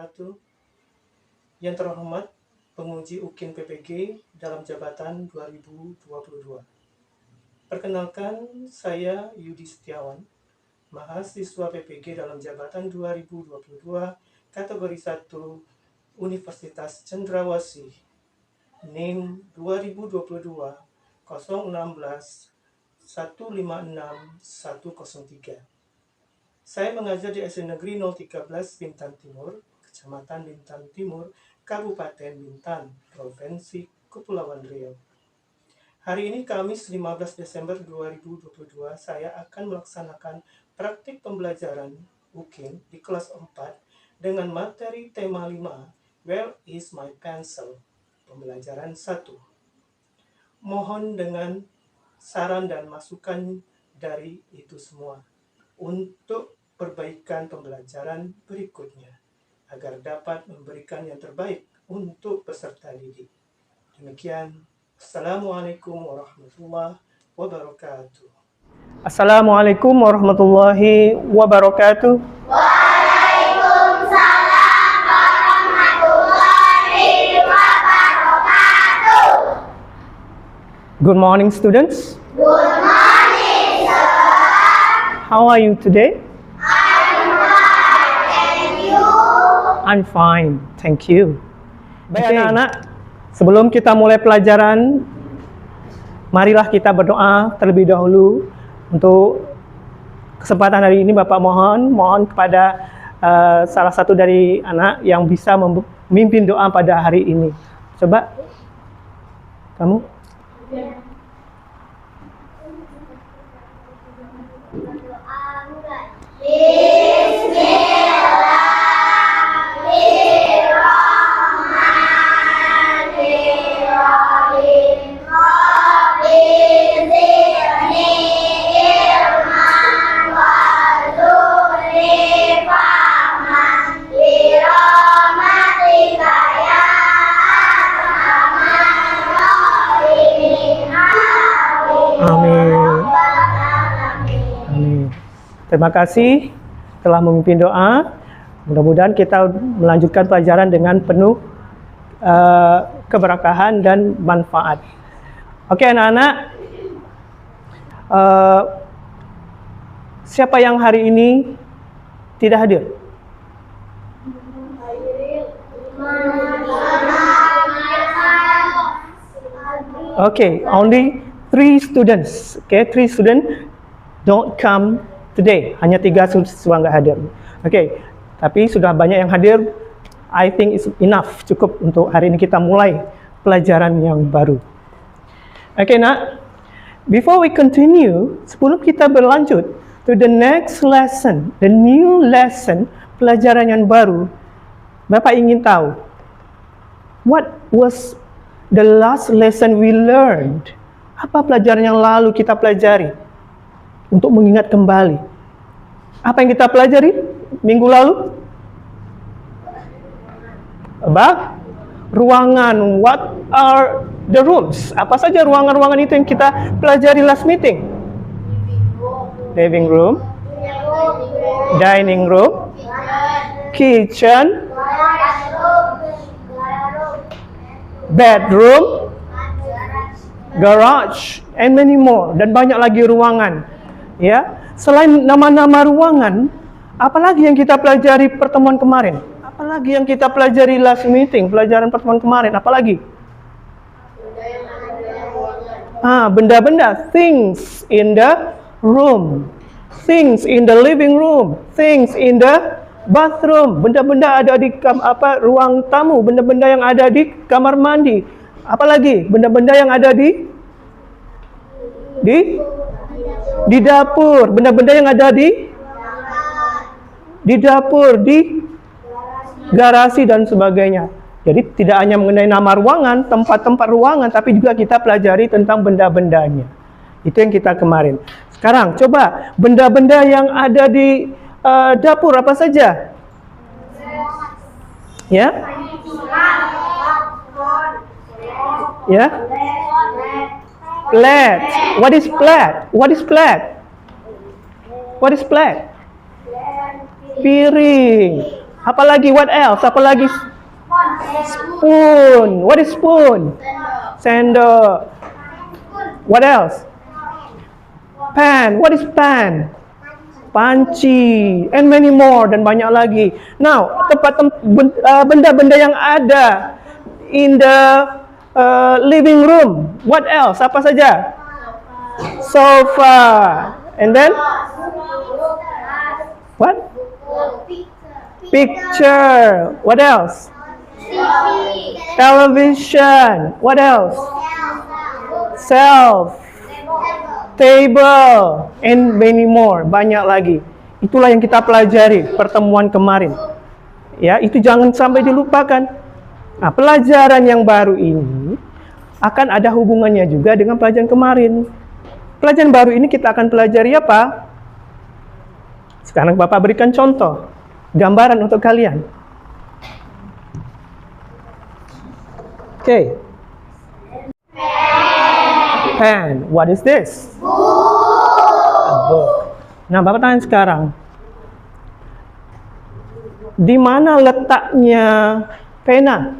wabarakatuh. Yang terhormat penguji UKIN PPG dalam jabatan 2022. Perkenalkan, saya Yudi Setiawan, mahasiswa PPG dalam jabatan 2022, kategori 1, Universitas Cendrawasih, NIM 2022 016 156 103. Saya mengajar di SD Negeri 013 Bintan Timur, Kecamatan Bintan Timur, Kabupaten Bintan, Provinsi Kepulauan Riau. Hari ini Kamis 15 Desember 2022, saya akan melaksanakan praktik pembelajaran UKIN di kelas 4 dengan materi tema 5, Where is my pencil? Pembelajaran 1. Mohon dengan saran dan masukan dari itu semua untuk perbaikan pembelajaran berikutnya agar dapat memberikan yang terbaik untuk peserta didik. Demikian, Assalamualaikum warahmatullahi wabarakatuh. Assalamualaikum warahmatullahi wabarakatuh. Waalaikumsalam warahmatullahi wabarakatuh. Good morning, students. Good morning, sir. How are you today? I'm fine, and you? I'm fine, thank you. Baik anak-anak, sebelum kita mulai pelajaran, marilah kita berdoa terlebih dahulu. Untuk kesempatan hari ini Bapak mohon kepada salah satu dari anak yang bisa memimpin doa pada hari ini. Coba, kamu. Terima kasih telah memimpin doa. Mudah-mudahan kita melanjutkan pelajaran dengan penuh keberkahan dan manfaat. Oke anak-anak, siapa yang hari ini tidak hadir? Okay, only 3 students. Okay, 3 students don't come today. Hanya 3 siswa nggak hadir. Okay, tapi sudah banyak yang hadir. I think it's enough, cukup untuk hari ini kita mulai pelajaran yang baru. Okay, nak. Before we continue, sebelum kita berlanjut to the next lesson, the new lesson, pelajaran yang baru, Bapak ingin tahu, what was the last lesson we learned? Apa pelajaran yang lalu kita pelajari? Untuk mengingat kembali. Apa yang kita pelajari minggu lalu? About ruangan. What are the rooms? Apa saja ruangan-ruangan itu yang kita pelajari last meeting? Living room, dining room, kitchen, bedroom, garage, and many more. Dan banyak lagi ruangan. Ya, selain nama-nama ruangan, apalagi yang kita pelajari pertemuan kemarin? Apalagi yang kita pelajari last meeting, pelajaran pertemuan kemarin? Apalagi? Benda-benda, things in the room, things in the living room, things in the bathroom, benda-benda ada di ruang tamu, benda-benda yang ada di kamar mandi. Apalagi? Benda-benda yang ada di dapur, benda-benda yang ada di dapur, di garasi dan sebagainya. Jadi tidak hanya mengenai nama ruangan, tempat-tempat ruangan, tapi juga kita pelajari tentang benda-bendanya. Itu yang kita kemarin. Sekarang coba benda-benda yang ada di dapur apa saja? Ya? Ya? Plate. What is plate? What is plate? What is plate? Piring. Apa lagi? What else? Apa lagi? Spoon. What is spoon? Sendok. What else? Pan. What is pan? Panci. And many more. Dan banyak lagi. Now, benda-benda yang ada in the living room. What else? Apa saja? Sofa. And then? What? Picture. What else? Television. What else? Shelf. Table. And many more. Banyak lagi. Itulah yang kita pelajari pertemuan kemarin. Ya, itu jangan sampai dilupakan. Nah, pelajaran yang baru ini akan ada hubungannya juga dengan pelajaran kemarin. Pelajaran baru ini kita akan pelajari apa? Sekarang Bapak berikan contoh, gambaran untuk kalian. Oke. Pen. What is this? A book. Nah, Bapak tanya sekarang. Di mana letaknya pena?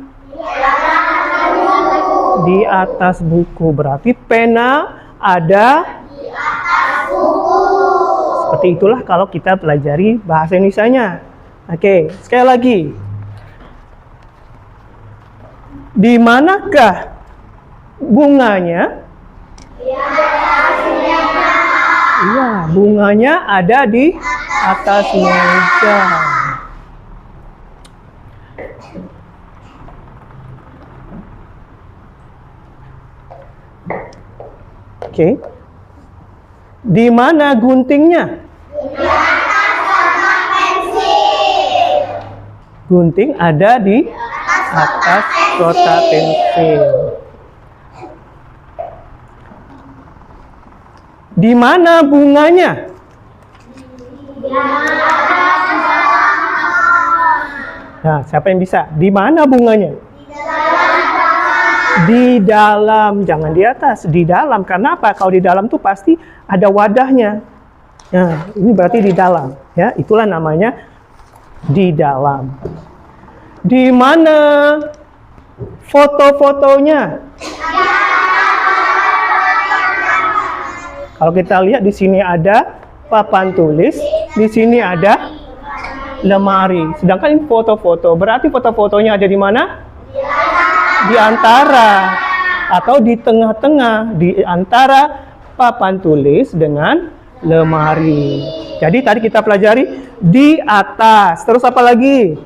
Di atas buku. Berarti pena ada di atas buku. Seperti itulah kalau kita pelajari bahasa Indonesianya. Oke, sekali lagi. Di manakah bunganya? Iya, bunganya ada di atas meja. Oke. Di mana guntingnya? Di atas kotak pensil. Gunting ada di atas kotak pensil. Di mana bunganya? Nah, siapa yang bisa? Di mana bunganya? Di dalam, jangan di atas, di dalam. Karena apa? Kalau di dalam tuh pasti ada wadahnya. Nah, ini berarti di dalam, ya. Itulah namanya di dalam. Di mana foto-fotonya? Kalau kita lihat di sini ada papan tulis, di sini ada lemari. Sedangkan ini foto-foto, berarti foto-fotonya ada di mana? Di antara atau di tengah-tengah, di antara papan tulis dengan lemari. Jadi tadi kita pelajari di atas, terus apa lagi?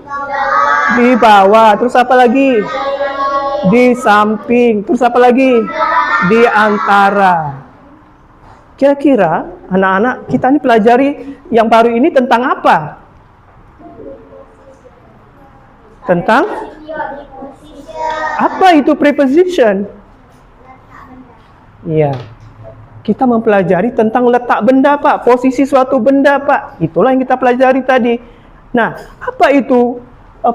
Di bawah, terus apa lagi? Di samping, terus apa lagi? Di antara. Kira-kira anak-anak kita ini pelajari yang baru ini tentang apa? Tentang apa itu preposition? Iya. Kita mempelajari tentang letak benda, Pak. Posisi suatu benda, Pak. Itulah yang kita pelajari tadi. Nah, apa itu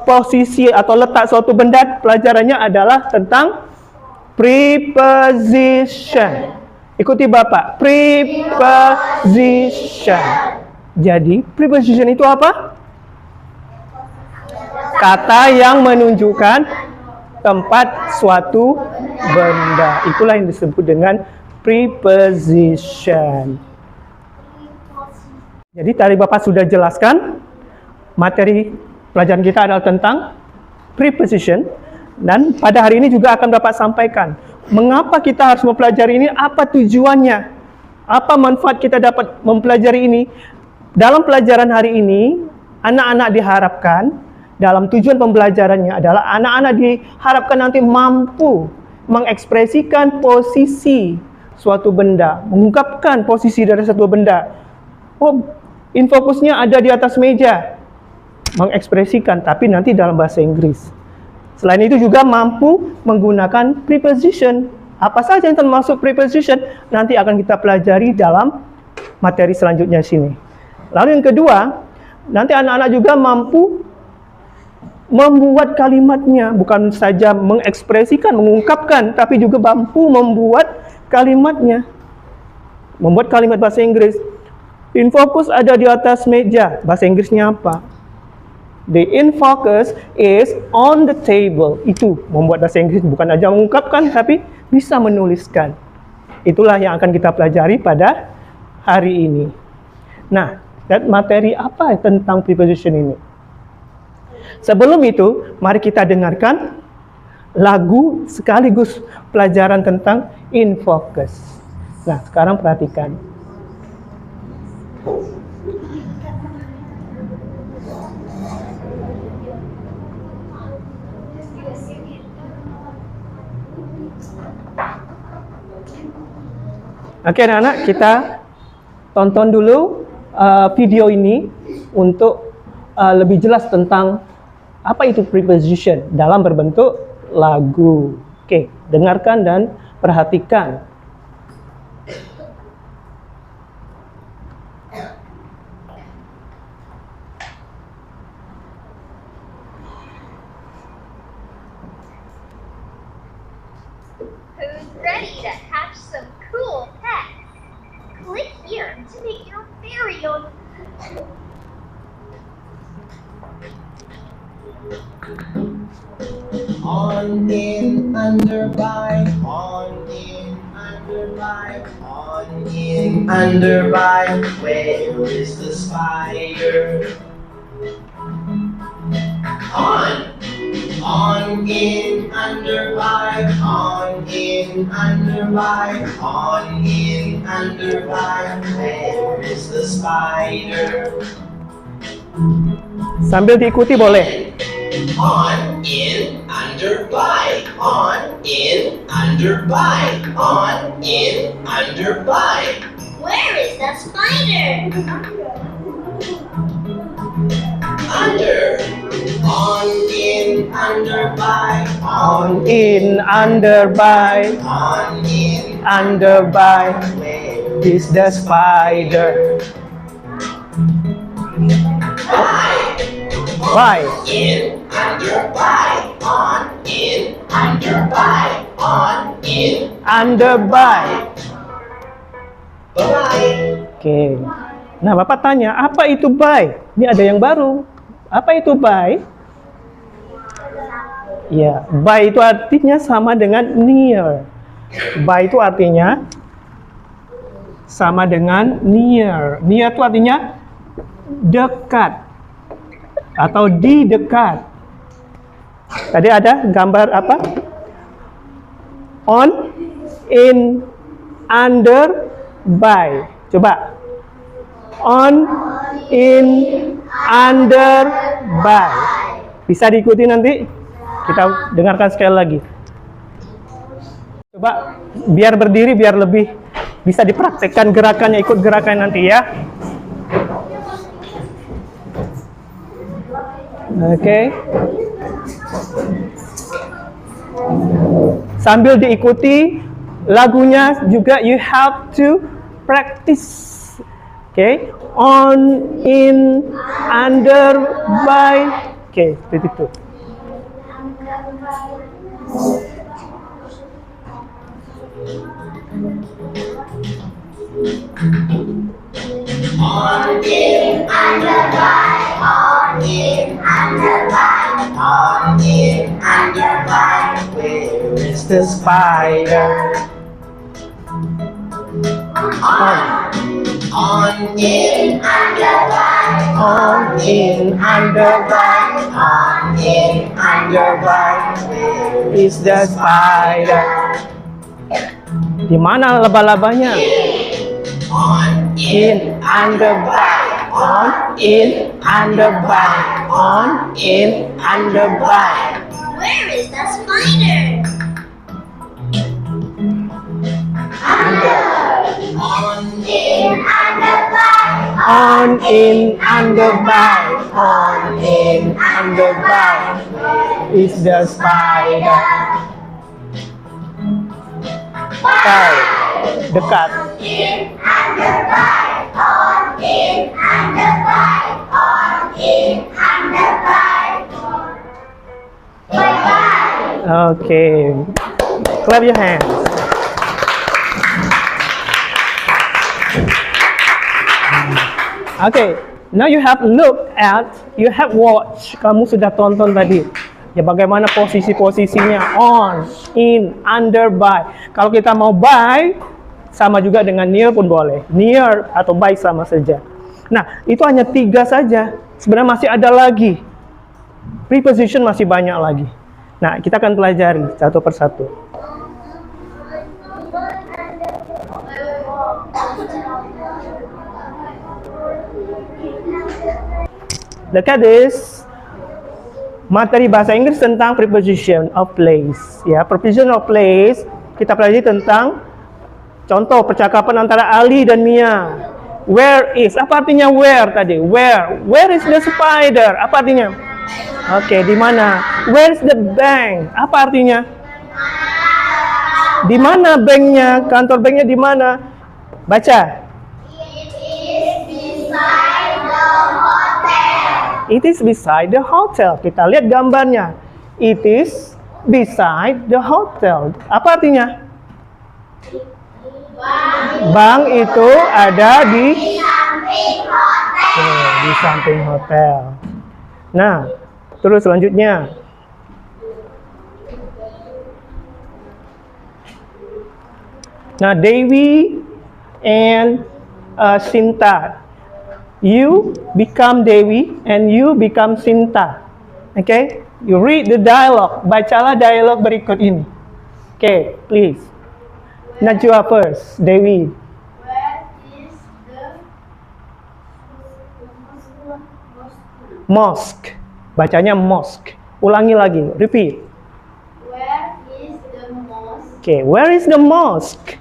posisi atau letak suatu benda? Pelajarannya adalah tentang preposition. Ikuti Bapak. Preposition. Jadi, preposition itu apa? Kata yang menunjukkan tempat suatu benda. Itulah yang disebut dengan preposition. Jadi tadi Bapak sudah jelaskan materi pelajaran kita adalah tentang preposition, dan pada hari ini juga akan Bapak sampaikan mengapa kita harus mempelajari ini, apa tujuannya, apa manfaat kita dapat mempelajari ini. Dalam pelajaran hari ini, anak-anak diharapkan dalam tujuan pembelajarannya adalah anak-anak diharapkan nanti mampu mengekspresikan posisi suatu benda, mengungkapkan posisi dari suatu benda. Oh, infokusnya ada di atas meja, mengekspresikan, tapi nanti dalam bahasa Inggris. Selain itu juga mampu menggunakan preposition. Apa saja yang termasuk preposition nanti akan kita pelajari dalam materi selanjutnya sini. Lalu yang kedua, nanti anak-anak juga mampu membuat kalimatnya, bukan saja mengekspresikan, mengungkapkan, tapi juga mampu membuat kalimatnya. Membuat kalimat bahasa Inggris. Infokus ada di atas meja. Bahasa Inggrisnya apa? The in focus is on the table. Itu membuat bahasa Inggris bukan aja mengungkapkan, tapi bisa menuliskan. Itulah yang akan kita pelajari pada hari ini. Nah, dan materi apa tentang preposition ini? Sebelum itu, mari kita dengarkan lagu sekaligus pelajaran tentang in focus. Nah, sekarang perhatikan. Oke, anak-anak, kita tonton dulu video ini untuk lebih jelas tentang apa itu preposition dalam berbentuk lagu. Oke, dengarkan dan perhatikan. Who's ready to hatch some cool pets? Click here to make your very own. On in under by, on in under by, on in under by. Where is the spider? On in under by, on in under by, on in under by. Where is the spider? Sambil diikuti boleh. On in under by, on in under by, on in under by. Where is the spider? Under. On in under by, On in under by, on in under by where is the spider. By. in under by, on in under by, on in Under by. bye. Oke. Nah, Bapak tanya, apa itu by? Ini ada yang baru. Apa itu by? Ya, by itu artinya sama dengan near. By itu artinya sama dengan near. Near itu artinya dekat atau di dekat. Tadi ada gambar apa? On, in, under, by. Coba. On, in, under, by. Bisa diikuti nanti? Kita dengarkan sekali lagi. Coba biar berdiri, biar lebih bisa dipraktekkan gerakannya, ikut gerakan nanti ya. Oke. Sambil diikuti lagunya juga you have to practice. Oke. On, in, under, by. Oke, seperti itu. On in under by, on in under by, on in under by. Where is the spider? On in under by, On, in, under, by. on in under by. Where Is the spider. Di mana laba-labanya? on In, under, by. On, in, under, by. On, in, under, by. Where is the spider? on in Under by. On, in, under, by. On, in, under, by. Is the spider. By. Dekat. Under by. On in under by. On in under by. Bye bye. Okay. Clap your hands. Okay. Now you have look at, you have watched. Kamu sudah tonton tadi. Ya bagaimana posisi-posisinya on, in, under, by. Kalau kita mau by, sama juga dengan near pun boleh. Near atau by sama saja. Nah, itu hanya 3 saja. Sebenarnya masih ada lagi. Preposition masih banyak lagi. Nah, kita akan pelajari satu persatu. Look at this. Materi bahasa Inggris tentang preposition of place. Ya, preposition of place kita pelajari tentang contoh percakapan antara Ali dan Mia. Where is? Apa artinya where tadi? Where? Where is the spider? Apa artinya? Oke, di mana? Where is the bank? Apa artinya? Di mana banknya? Kantor banknya di mana? Baca. It is beside the hotel. Kita lihat gambarnya. It is beside the hotel. Apa artinya? Bank itu ada di samping hotel. Nah, terus selanjutnya. Nah, Dewi and Sinta. You become Dewi and you become Sinta. Okay? You read the dialogue. Bacalah dialog berikut ini. Okay, please. Najwa first. Dewi. Where is the Mosque. Bacanya mosque. Ulangi lagi. Repeat. Where is the mosque? Okay, where is the mosque?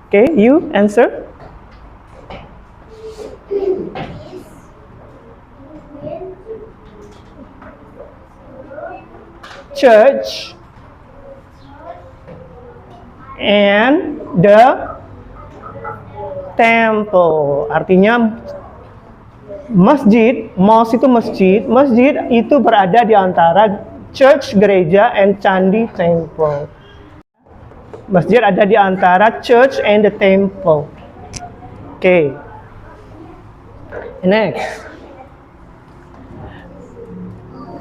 Okay, you answer. Church and the temple. Artinya masjid, mosque itu masjid. Masjid itu berada di antara church, gereja, and candi, temple. Masjid ada di antara church and the temple. Okay. Next.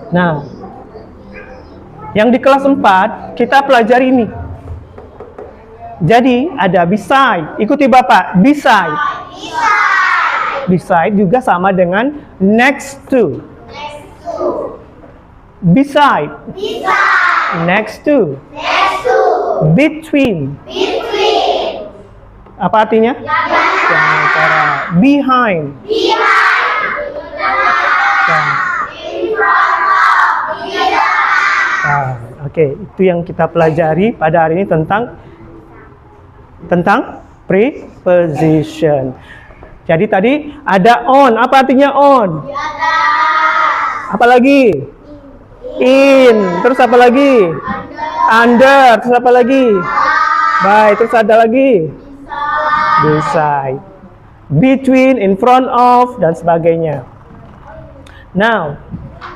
Nah, yang di kelas 4 kita pelajari ini. Jadi ada beside. Ikuti Bapak. Beside. Beside juga sama dengan next to. Beside. Next to. Between. Apa artinya? Antara. Behind. Oke, itu yang kita pelajari pada hari ini tentang preposition. Jadi tadi ada on. Apa artinya on? Apa lagi? In. Terus apa lagi? Under. Terus apa lagi? By. Terus ada lagi? Beside. Between, in front of, dan sebagainya. Now,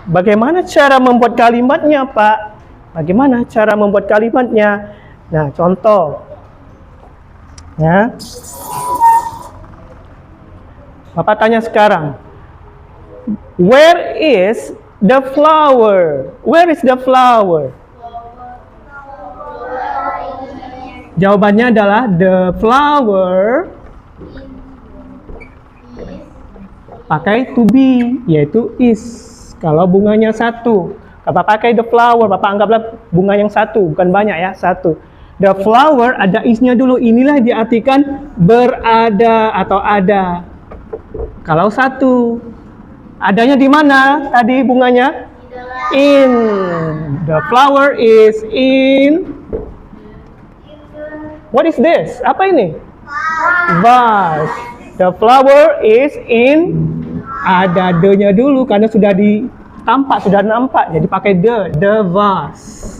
bagaimana cara membuat kalimatnya, Pak? Bagaimana cara membuat kalimatnya? Nah, contoh. Ya. Bapak tanya sekarang. Where is the flower? Where is the flower? Jawabannya adalah the flower pakai to be, yaitu is. Kalau bunganya satu. Bapak pakai the flower, Bapak anggaplah bunga yang satu, bukan banyak ya, satu. The flower ada isnya dulu. Inilah diartikan berada atau ada. Kalau satu, adanya di mana tadi bunganya? In. The flower is in. What is this? Apa ini? Vase. The flower is in. Ada the-nya dulu karena sudah sudah nampak, jadi pakai the vase.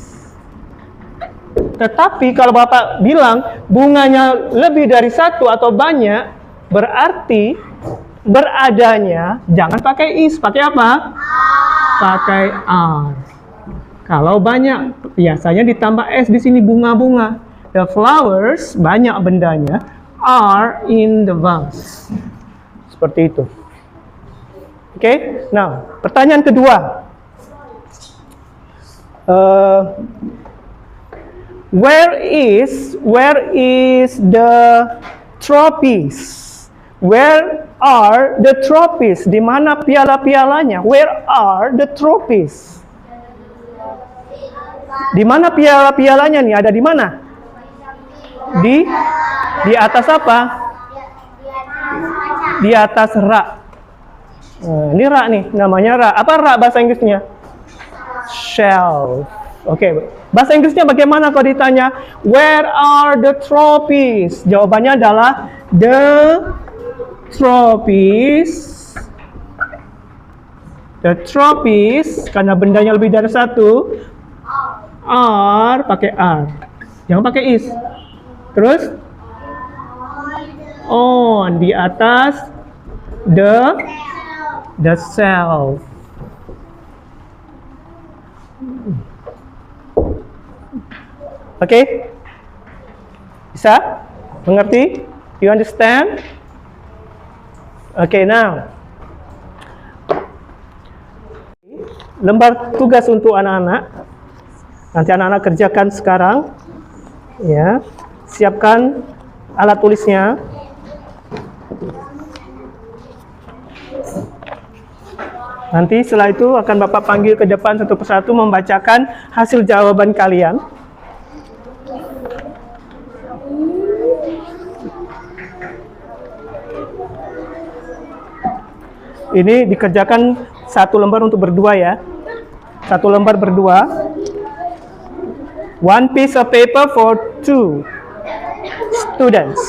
Tetapi kalau Bapak bilang bunganya lebih dari satu atau banyak, berarti beradanya jangan pakai is, pakai apa? Pakai are. Kalau banyak, biasanya ditambah s di sini bunga-bunga. The flowers, banyak bendanya, are in the vase. Seperti itu. Oke, nah pertanyaan kedua. Where is the trophies? Where are the trophies? Di mana piala-pialanya? Where are the trophies? Di mana piala-pialanya nih? Ada di mana? Di atas apa? Di atas rak. Ini rak nih, namanya rak. Apa rak bahasa Inggrisnya? Shelf. Oke, bahasa Inggrisnya bagaimana kalau ditanya where are the trophies? Jawabannya adalah the trophies. The trophies, karena bendanya lebih dari satu, are pakai are. Jangan pakai is. Terus on, di atas the shelf. Oke? Bisa? Mengerti? You understand? Okay, now. Lembar tugas untuk anak-anak. Nanti anak-anak kerjakan sekarang. Ya. Siapkan alat tulisnya. Nanti setelah itu akan Bapak panggil ke depan satu persatu membacakan hasil jawaban kalian. Ini dikerjakan satu lembar untuk berdua ya. Satu lembar berdua. One piece of paper for 2 students.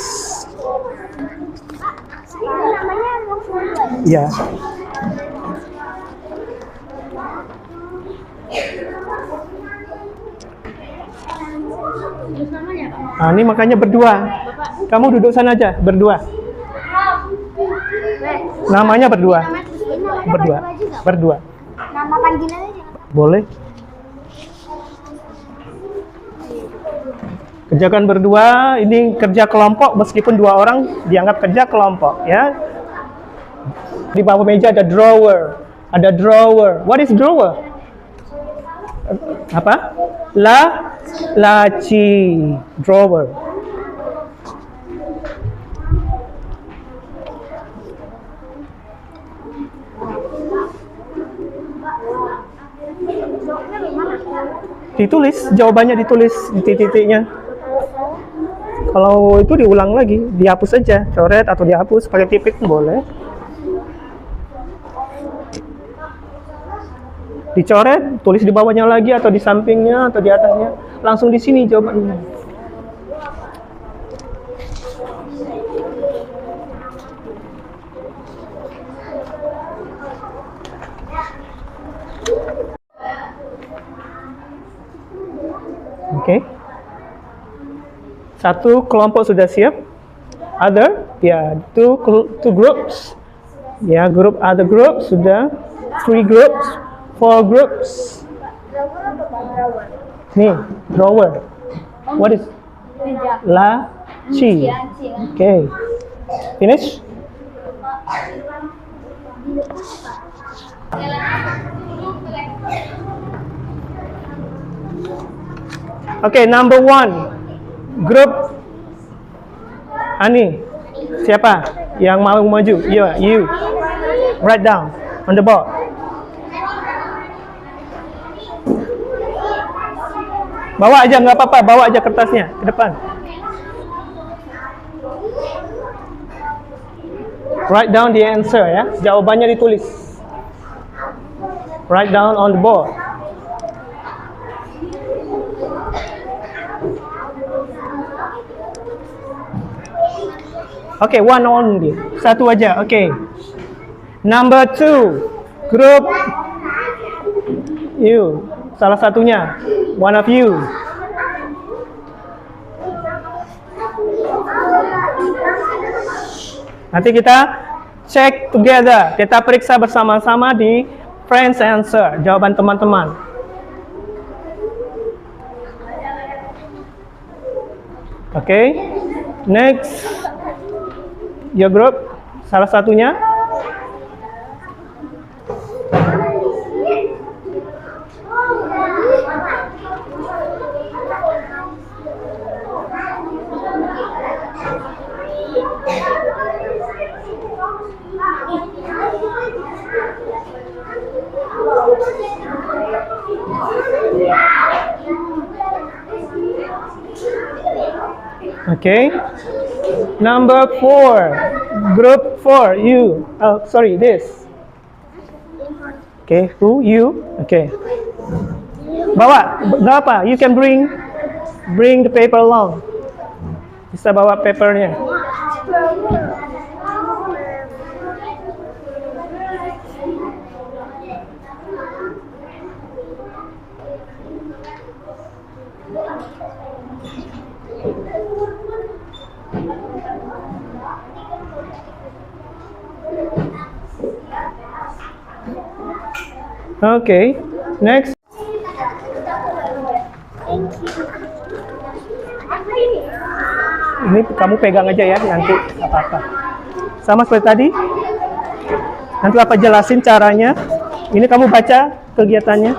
Ya. Nah, ini makanya berdua. Kamu duduk sana aja, berdua. Namanya berdua. Berdua. Nama panggilan aja. Boleh. Kerjakan berdua. Ini kerja kelompok meskipun 2 orang dianggap kerja kelompok ya. Di bawah meja ada drawer. Ada drawer. What is drawer? Apa? Laci. Drawer. Ditulis, jawabannya ditulis di titik-titiknya. Kalau itu diulang lagi, dihapus saja, coret atau dihapus pakai tipik boleh. Dicoret, tulis di bawahnya lagi atau di sampingnya atau di atasnya. Langsung di sini jawabannya. Oke. Satu kelompok sudah siap. Other, ya, two groups. Ya, group other group sudah. 3 groups, 4 groups. Nih, drawer. What is? Laci. Okay. Finish? Okay, number 1. Group Ani. Siapa yang mau maju? You. Write down on the board. Bawa aja, nggak apa-apa. Bawa aja kertasnya ke depan. Write down the answer ya. Jawabannya ditulis. Write down on the board. Okay, one only. Satu aja. Okay. Number 2. Group you. Salah satunya. One of you. Nanti kita check together. Kita periksa bersama-sama di friends answer. Jawaban teman-teman. Okay. Next. Your group. Salah satunya. Okay. Number 4. Group 4. You. Oh, sorry, this. Okay, who? You. Okay. Bawa, nggak apa? You can bring the paper along. Bisa bawa papernya. Okay, next. Ini kamu pegang aja ya, nanti apa-apa. Sama seperti tadi. Nanti Bapak jelasin caranya. Ini kamu baca kegiatannya.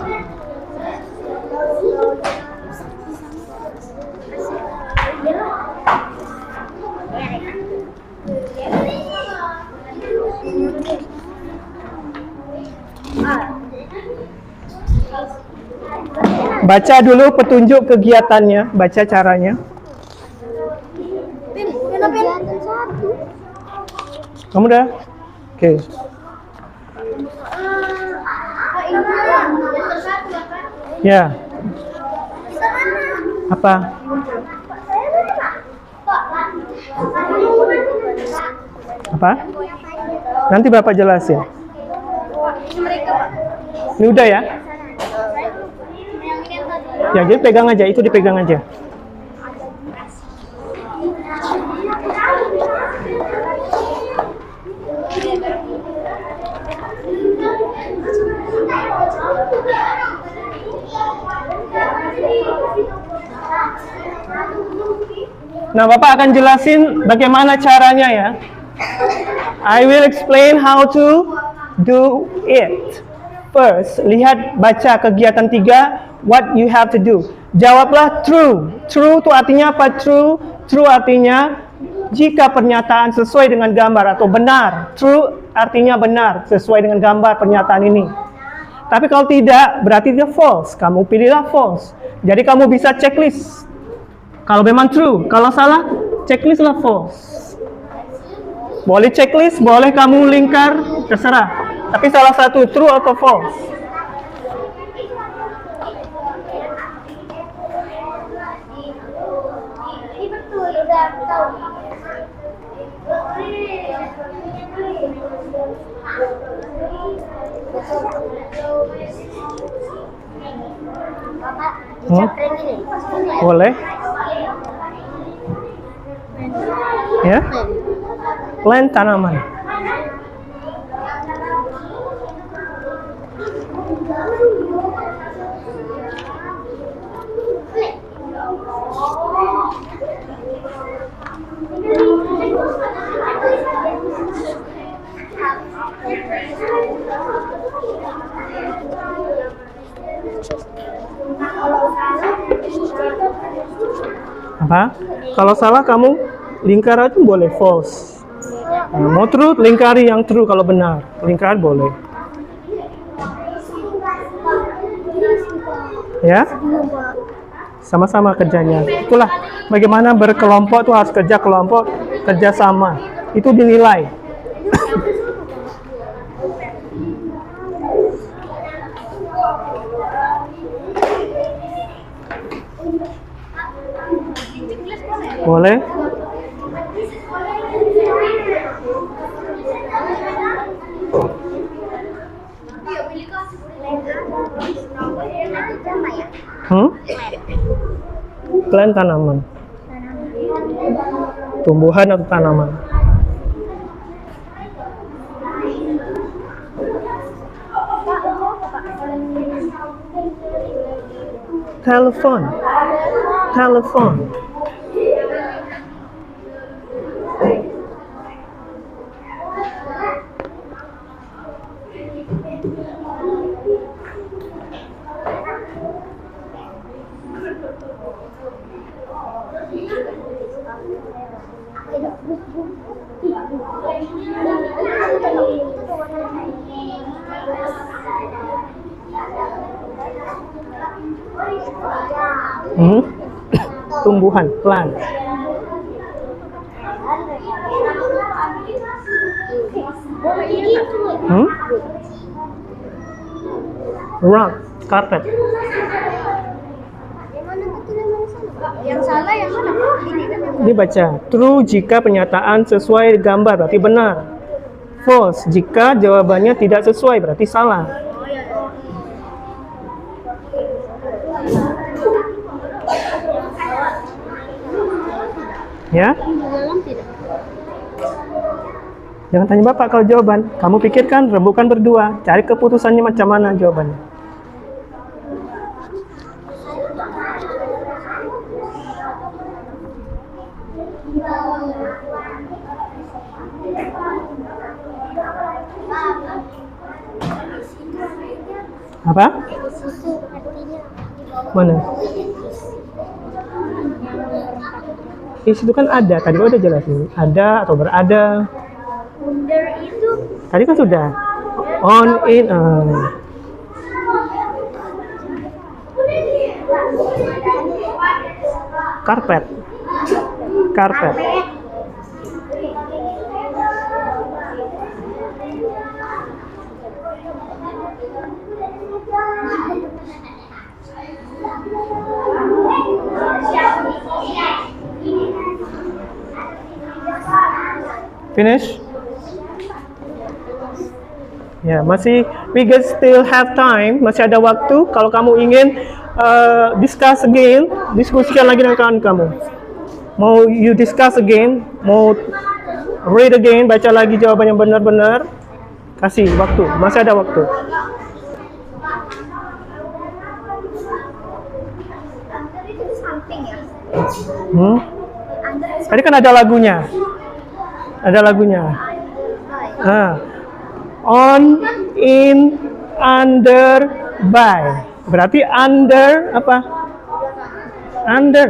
Baca dulu petunjuk kegiatannya, baca caranya. Kamu udah? Oke. Ya. Apa? Apa? Nanti Bapak jelasin. Ini udah ya? Ya, jadi pegang aja, itu dipegang aja. Nah, Bapak akan jelasin bagaimana caranya ya. I will explain how to do it. First, lihat baca kegiatan 3, what you have to do. Jawablah true. True itu artinya apa? True. True artinya jika pernyataan sesuai dengan gambar atau benar. True artinya benar, sesuai dengan gambar pernyataan ini. Tapi kalau tidak, berarti dia false. Kamu pilihlah false. Jadi kamu bisa checklist. Kalau memang true, kalau salah, checklistlah false. Boleh checklist, boleh kamu lingkar, terserah. Tapi salah satu true atau false. Boleh. Ya. Plant tanaman. Apa? Kalau salah kamu lingkar aja boleh false. Nah, mau true, lingkari yang true kalau benar. Lingkar boleh. Ya? Sama-sama kerjanya. Itulah bagaimana berkelompok tuh harus kerja kelompok, kerja sama. Itu dinilai. Boleh? Plant tanaman. Tumbuhan atau tanaman. Telepon. Telepon. Tumbuhan, plant. Rug, carpet. Yang salah yang mana? Ini kan yang Ini baca, true jika pernyataan sesuai gambar berarti benar. False jika jawabannya tidak sesuai berarti salah. Ya? dalam tidak. Jangan tanya Bapak kalau jawaban. Kamu pikirkan, rembukan berdua. Cari keputusannya macam mana jawabannya. Apa? Mana? Di situ kan ada. Tadi udah jelasin. Ada atau berada. Under itu Tadi kan sudah. On, in, Carpet. Carpet. Finish? Ya, masih we guys still have time, masih ada waktu. Kalau kamu ingin discuss again, diskusikan lagi dengan kawan kamu. Mau you discuss again, mau read again, baca lagi jawaban yang benar-benar. Kasih waktu, masih ada waktu. under itu samping ya. Tadi kan ada lagunya. Ada lagunya. On, in, under, by. Berarti under apa? Under.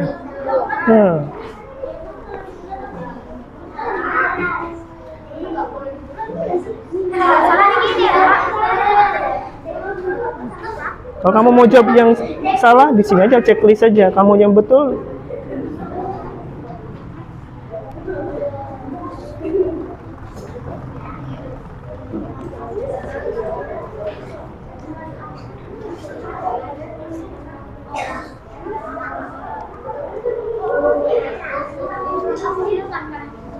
Kalau kamu mau jawab yang salah, di sini aja checklist aja. Kamu yang betul.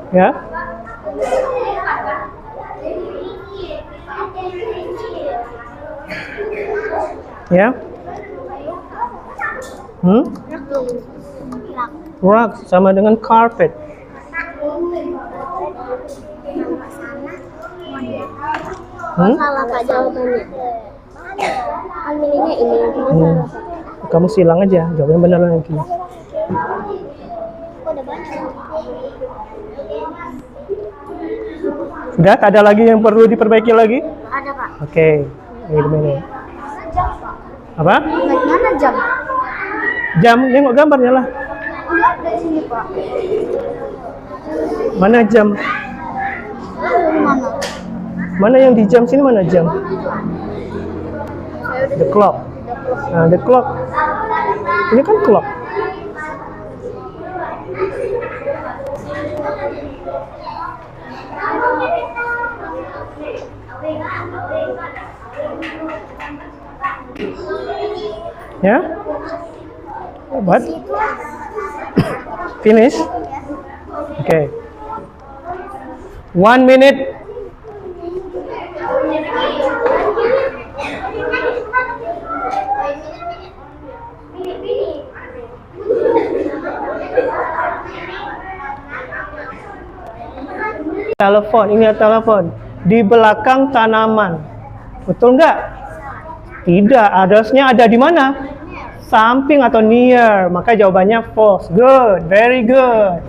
Ya. Ya. Rug sama dengan carpet. Salah Pak jawabannya. Kan milihnya ini cuma salah. Kamu silang aja, jawabnya benar lagi. Udah banyak. Sudah, tak ada lagi yang perlu diperbaiki lagi? Ada Pak. Oke, wait a minute. Jam Pak. Apa? Bagaimana jam? Jam, nengok gambarnya lah. Udah dari sini Pak. Mana jam? Mana? Mana yang di jam sini, mana jam? The clock. Nah, the clock. Ini kan clock. Ya? What? Finish? Okay. 1 minute. Telepon, ini ada telepon di belakang tanaman. Betul nggak? Tidak, address-nya ada di mana? Samping atau near. Maka jawabannya false. Good, very good.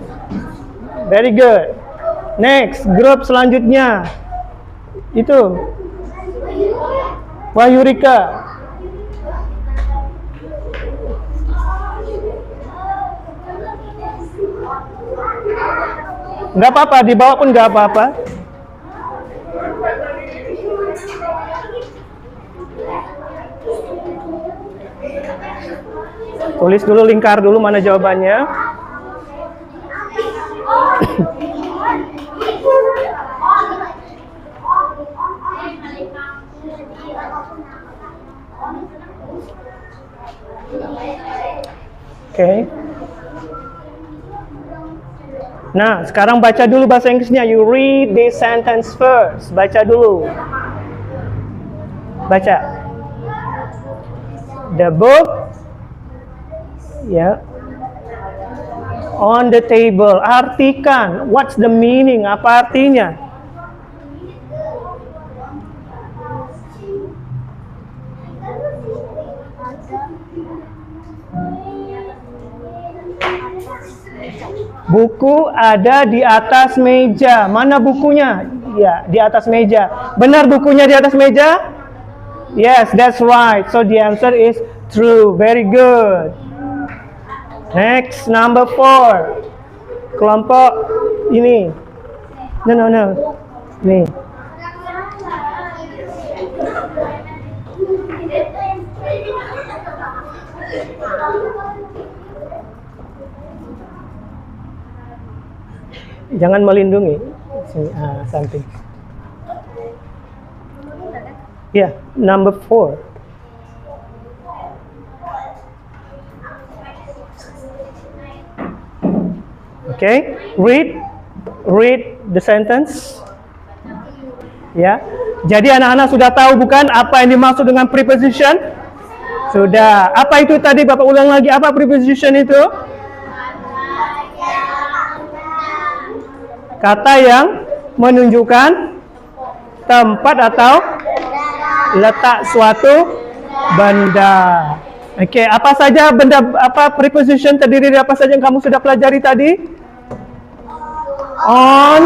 Very good. Next, grup selanjutnya. Itu. Wahyurika. Nggak apa-apa, dibawa pun nggak apa-apa. Tulis dulu, lingkar dulu mana jawabannya. Okay. Nah, sekarang baca dulu bahasa Inggrisnya. You read this sentence first. Baca dulu. Baca. The book, ya, on the table. Artikan. What's the meaning? Apa artinya? Buku ada di atas meja. Mana bukunya? Ya, di atas meja. Benar bukunya di atas meja? Yes, that's right. So the answer is true. Very good. Next, number 4. Kelompok ini. No. Nih. Jangan melindungi. Sini, samping. Yeah, number 4. Okay, read the sentence. Ya, jadi anak-anak sudah tahu bukan apa yang dimaksud dengan preposition? Sudah. Apa itu tadi? Bapak ulang lagi. Apa preposition itu? Kata yang menunjukkan tempat atau letak suatu benda. Oke, apa saja benda, apa preposition terdiri dari apa saja yang kamu sudah pelajari tadi? On,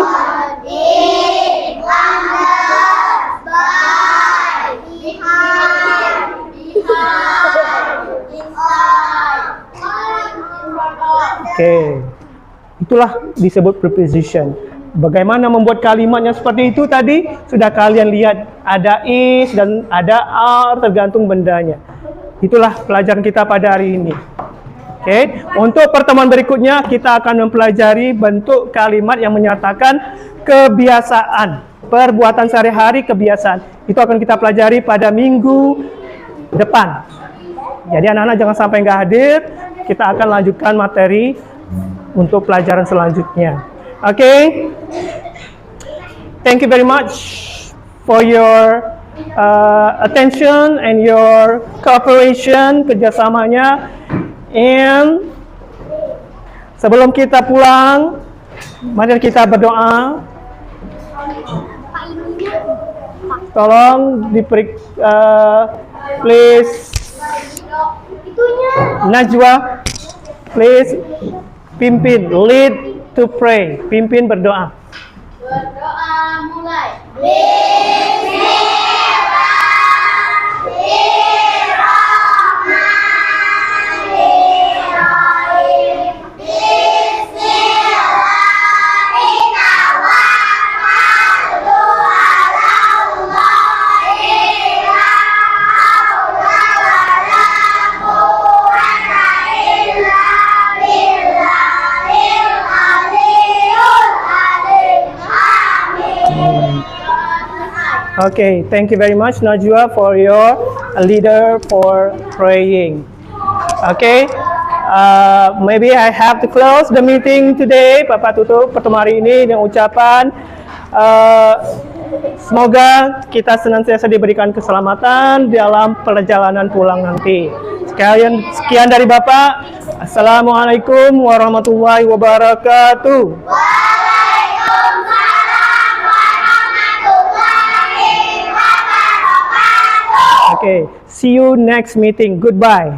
Di, under, by, behind, inside. Oke. Itulah disebut preposition. Bagaimana membuat kalimatnya seperti itu tadi? Sudah kalian lihat, ada is dan ada are tergantung bendanya. Itulah pelajaran kita pada hari ini. Oke, untuk pertemuan berikutnya kita akan mempelajari bentuk kalimat yang menyatakan kebiasaan, perbuatan sehari-hari kebiasaan. Itu akan kita pelajari pada minggu depan. Jadi anak-anak jangan sampai nggak hadir. Kita akan lanjutkan materi untuk pelajaran selanjutnya. Oke, thank you very much for your attention and your cooperation, kerjasamanya. And sebelum kita pulang, mari kita berdoa. Tolong please Najwa, please pimpin, lead to pray, pimpin berdoa. Berdoa mulai. Okay, thank you very much Najwa for your leader for praying. Okay, maybe I have to close the meeting today. Bapak tutup pertemuan hari ini dengan ucapan semoga kita senantiasa diberikan keselamatan dalam perjalanan pulang nanti. Sekian dari Bapak. Assalamualaikum warahmatullahi wabarakatuh. Okay, see you next meeting. Goodbye.